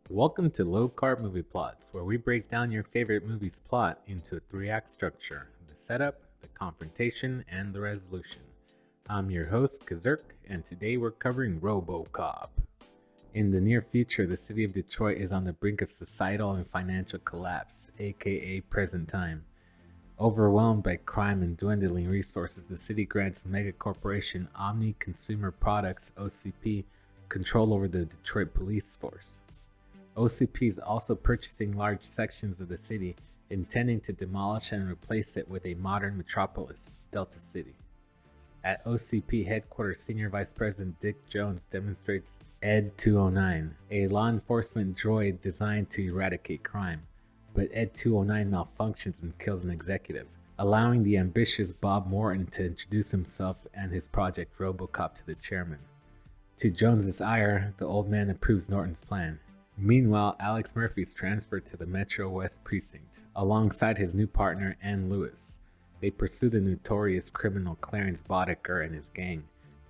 Welcome to Low-Carb Movie Plots, where we break down your favorite movie's plot into a three-act structure: the setup, the confrontation, and the resolution. I'm your host, Kazirk, and today we're covering Robocop. In the near future, the city of Detroit is on the brink of societal and financial collapse, aka present time. Overwhelmed by crime and dwindling resources, the city grants megacorporation Omni Consumer Products, OCP, control over the Detroit police force. OCP is also purchasing large sections of the city, intending to demolish and replace it with a modern metropolis, Delta City. At OCP headquarters, Senior Vice President Dick Jones demonstrates Ed 209, a law enforcement droid designed to eradicate crime. But Ed 209 malfunctions and kills an executive, allowing the ambitious Bob Morton to introduce himself and his project Robocop to the chairman. To Jones's ire, the old man approves Norton's plan. Meanwhile, Alex Murphy is transferred to the Metro West Precinct, alongside his new partner, Ann Lewis. They pursue the notorious criminal Clarence Boddicker and his gang.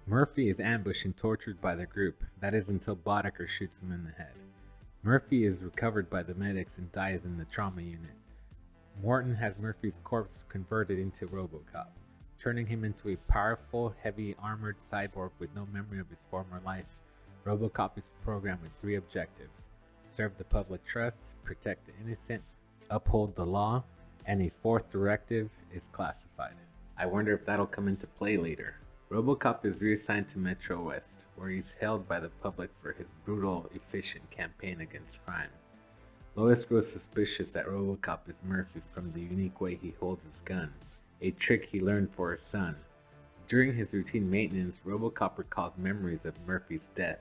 Murphy is ambushed and tortured by the group, that is until Boddicker shoots him in the head. Murphy is recovered by the medics and dies in the trauma unit. Morton has Murphy's corpse converted into Robocop, turning him into a powerful, heavy armored cyborg with no memory of his former life. Robocop is programmed with three objectives: serve the public trust, protect the innocent, uphold the law, and a fourth directive is classified. I wonder if that'll come into play later. Robocop is reassigned to Metro West, where he's hailed by the public for his brutal, efficient campaign against crime. Lois grows suspicious that Robocop is Murphy from the unique way he holds his gun, a trick he learned for his son. During his routine maintenance, Robocop recalls memories of Murphy's death.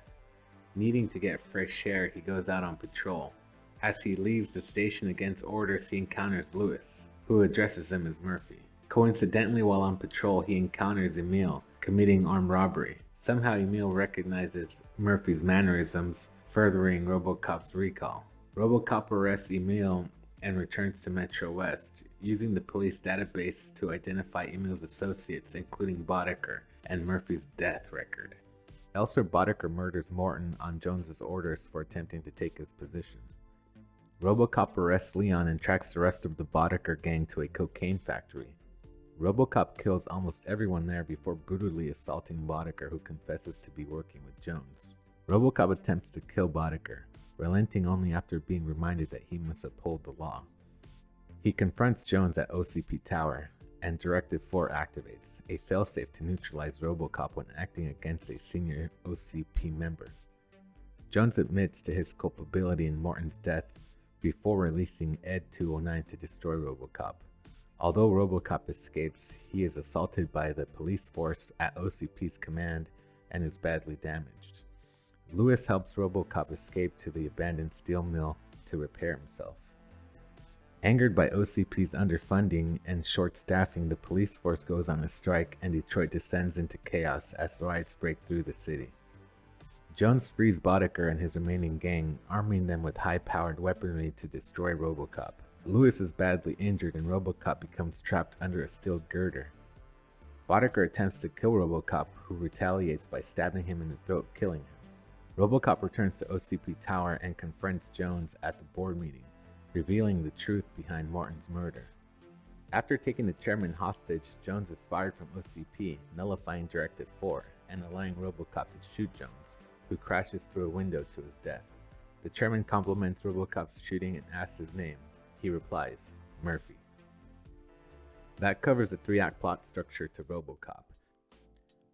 Needing to get fresh air, he goes out on patrol. As he leaves the station against orders, he encounters Lewis, who addresses him as Murphy. Coincidentally, while on patrol, he encounters Emil, committing armed robbery. Somehow Emil recognizes Murphy's mannerisms, furthering Robocop's recall. Robocop arrests Emil and returns to Metro West, using the police database to identify Emil's associates, including Boddicker and Murphy's death record. Elsewhere, Boddicker murders Morton on Jones's orders for attempting to take his position. Robocop arrests Leon and tracks the rest of the Boddicker gang to a cocaine factory. Robocop kills almost everyone there before brutally assaulting Boddicker, who confesses to be working with Jones. Robocop attempts to kill Boddicker, relenting only after being reminded that he must uphold the law. He confronts Jones at OCP Tower, and Directive 4 activates, a failsafe to neutralize Robocop when acting against a senior OCP member. Jones admits to his culpability in Morton's death before releasing Ed 209 to destroy Robocop. Although Robocop escapes, he is assaulted by the police force at OCP's command and is badly damaged. Lewis helps Robocop escape to the abandoned steel mill to repair himself. Angered by OCP's underfunding and short staffing, the police force goes on a strike and Detroit descends into chaos as riots break through the city. Jones frees Boddicker and his remaining gang, arming them with high-powered weaponry to destroy Robocop. Lewis is badly injured and Robocop becomes trapped under a steel girder. Boddicker attempts to kill Robocop, who retaliates by stabbing him in the throat, killing him. Robocop returns to OCP Tower and confronts Jones at the board meeting, revealing the truth behind Morton's murder. After taking the chairman hostage, Jones is fired from OCP, nullifying Directive 4 and allowing Robocop to shoot Jones, who crashes through a window to his death. The chairman compliments Robocop's shooting and asks his name. He replies, Murphy. That covers the three-act plot structure to Robocop.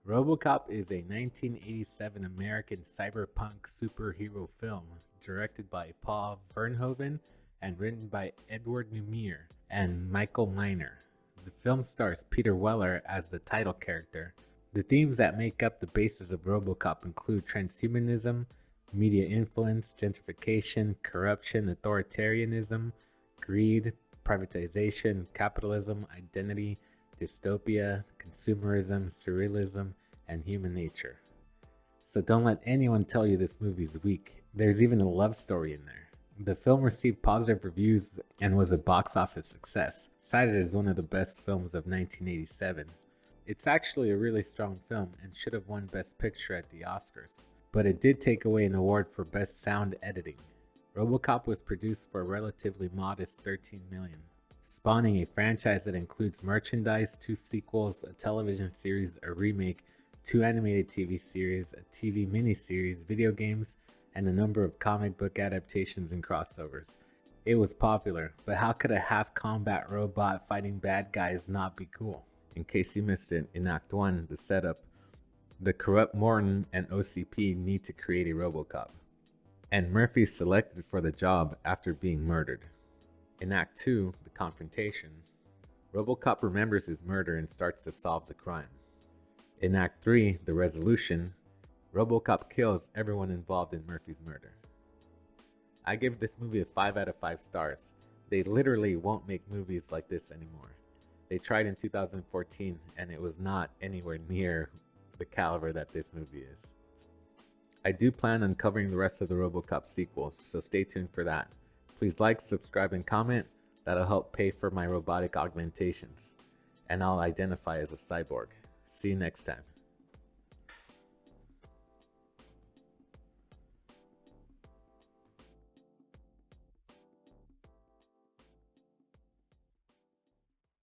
Robocop is a 1987 American cyberpunk superhero film directed by Paul Verhoeven and written by Edward Neumeier and Michael Miner. The film stars Peter Weller as the title character. The themes that make up the basis of Robocop include transhumanism, media influence, gentrification, corruption, authoritarianism, greed, privatization, capitalism, identity, dystopia, consumerism, surrealism, and human nature. So don't let anyone tell you this movie's weak. There's even a love story in there. The film received positive reviews and was a box office success, cited as one of the best films of 1987. It's actually a really strong film and should have won Best Picture at the Oscars, but it did take away an award for Best Sound Editing. Robocop was produced for a relatively modest $13 million, spawning a franchise that includes merchandise, 2 sequels, a television series, a remake, 2 animated TV series, a TV miniseries, video games, and a number of comic book adaptations and crossovers. It was popular, but how could a half-combat robot fighting bad guys not be cool? In case you missed it, in Act 1, the setup, the corrupt Morton and OCP need to create a Robocop, and Murphy's selected for the job after being murdered. In Act 2, the confrontation, Robocop remembers his murder and starts to solve the crime. In Act 3, the resolution, Robocop kills everyone involved in Murphy's murder. I give this movie a 5 out of 5 stars. They literally won't make movies like this anymore. They tried in 2014 and it was not anywhere near the caliber that this movie is. I do plan on covering the rest of the Robocop sequels, so stay tuned for that. Please like, subscribe, and comment. That'll help pay for my robotic augmentations. And I'll identify as a cyborg. See you next time.